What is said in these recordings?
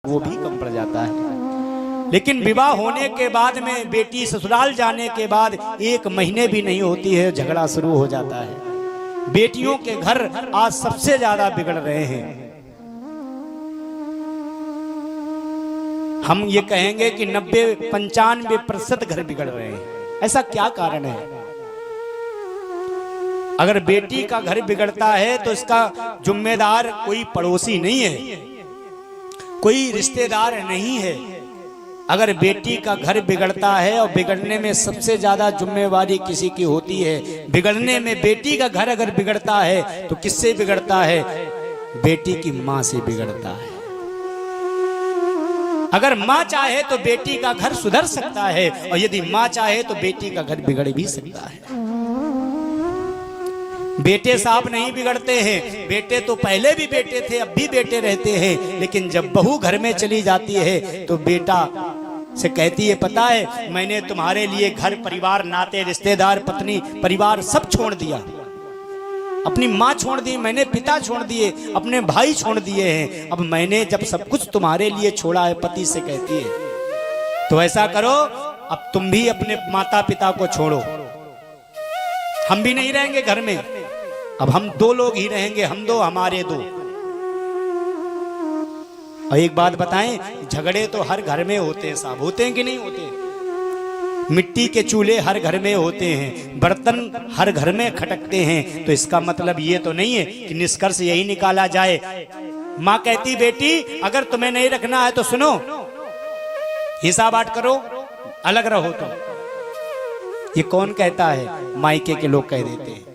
वो भी कम पड़ जाता है। लेकिन विवाह होने के बाद में बेटी ससुराल जाने के बाद 1 महीने भी नहीं होती है झगड़ा शुरू हो जाता है। बेटियों के घर आज सबसे ज्यादा बिगड़ रहे हैं। हम ये कहेंगे कि 90-95% घर बिगड़ रहे हैं। ऐसा क्या कारण है? अगर बेटी का घर बिगड़ता है तो इसका जिम्मेदार कोई पड़ोसी नहीं है, कोई रिश्तेदार नहीं है। अगर बेटी का घर बिगड़ता है और बिगड़ने में सबसे ज्यादा जिम्मेवारी किसी की होती है, बिगड़ने में बेटी का घर अगर बिगड़ता है तो किससे बिगड़ता है? बेटी की मां से बिगड़ता है। अगर मां चाहे तो बेटी का घर सुधर सकता है, और यदि मां चाहे तो बेटी का घर बिगड़ भी सकता है। बेटे साहब नहीं बिगड़ते हैं, बेटे तो पहले भी बेटे थे, अब भी बेटे रहते हैं। लेकिन जब बहू घर में चली जाती है तो बेटा से कहती है, पता है मैंने तुम्हारे लिए घर परिवार नाते रिश्तेदार पत्नी परिवार सब छोड़ दिया, अपनी माँ छोड़ दी, मैंने पिता छोड़ दिए, अपने भाई छोड़ दिए हैं, अब मैंने जब सब कुछ तुम्हारे लिए छोड़ा है, पति से कहती है, तो ऐसा करो अब तुम भी अपने माता पिता को छोड़ो, हम भी नहीं रहेंगे घर में, अब हम 2 लोग ही रहेंगे, हम 2 हमारे 2। और एक बात बताएं, झगड़े तो हर घर में होते हैं साहब, होते हैं कि नहीं होते? मिट्टी के चूल्हे हर घर में होते हैं, बर्तन हर घर में खटकते हैं। तो इसका मतलब ये तो नहीं है कि निष्कर्ष यही निकाला जाए। माँ कहती, बेटी अगर तुम्हें नहीं रखना है तो सुनो, हिस्सा बांट करो, अलग रहो। तो ये कौन कहता है? मायके के लोग कह देते हैं।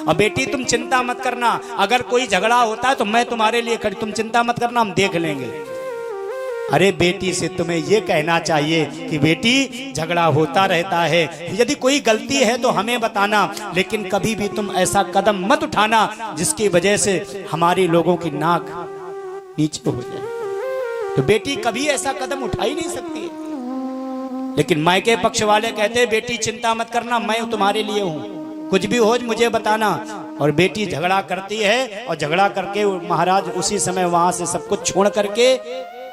अब बेटी तुम चिंता मत करना, अगर कोई झगड़ा होता है तो मैं तुम्हारे लिए खड़ी, तुम चिंता मत करना, हम देख लेंगे। अरे बेटी से तुम्हें यह कहना चाहिए कि बेटी झगड़ा होता रहता है, यदि कोई गलती है तो हमें बताना, लेकिन कभी भी तुम ऐसा कदम मत उठाना जिसकी वजह से हमारे लोगों की नाक नीचे हो जाए। तो बेटी कभी ऐसा कदम उठा ही नहीं सकती है। लेकिन मायके पक्ष वाले कहते हैं, बेटी चिंता मत करना, मैं तुम्हारे लिए हूं, कुछ भी हो मुझे बताना। और बेटी झगड़ा करती है, और झगड़ा करके महाराज उसी समय वहां से सब कुछ छोड़ करके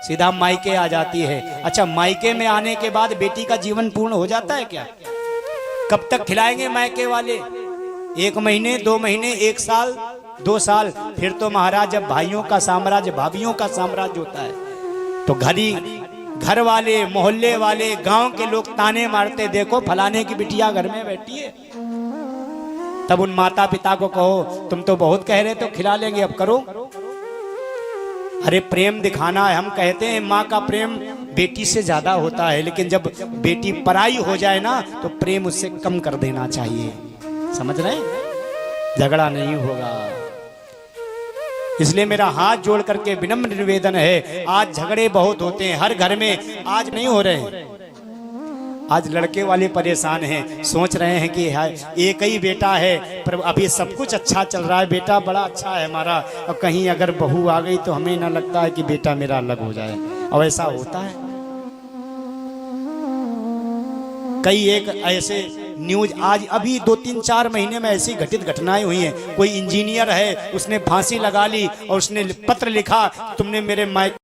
सीधा मायके आ जाती है। अच्छा, मायके में आने के बाद बेटी का जीवन पूर्ण हो जाता है क्या? कब तक खिलाएंगे मायके वाले? 1 महीने, 2 महीने, 1 साल, 2 साल, फिर तो महाराज जब भाइयों का साम्राज्य, भाभियों का साम्राज्य होता है तो घर वाले, मोहल्ले वाले, गांव के लोग ताने मारते, देखो फलाने की बिटिया घर में बैठी है। तब उन माता पिता को कहो, तुम तो बहुत कह रहे तो खिला लेंगे, अब करो। अरे प्रेम दिखाना है। हम कहते हैं माँ का प्रेम बेटी से ज्यादा होता है, लेकिन जब बेटी पराई हो जाए ना तो प्रेम उससे कम कर देना चाहिए। समझ रहे हैं? झगड़ा नहीं होगा। इसलिए मेरा हाथ जोड़ करके विनम्र निवेदन है, आज झगड़े बहुत होते हैं हर घर में, आज नहीं हो रहे हैं। आज लड़के वाले परेशान हैं, सोच रहे हैं कि एक ही बेटा है, पर अभी सब कुछ अच्छा चल रहा है, बेटा बड़ा अच्छा है हमारा, अब कहीं अगर बहू आ गई तो हमें ना लगता है कि बेटा मेरा अलग हो जाए। और ऐसा होता है। कई एक ऐसे न्यूज आज अभी 2-3-4 महीने में ऐसी घटित घटनाएं हुई हैं। कोई इंजीनियर है, उसने फांसी लगा ली और उसने पत्र लिखा, तुमने मेरे मायके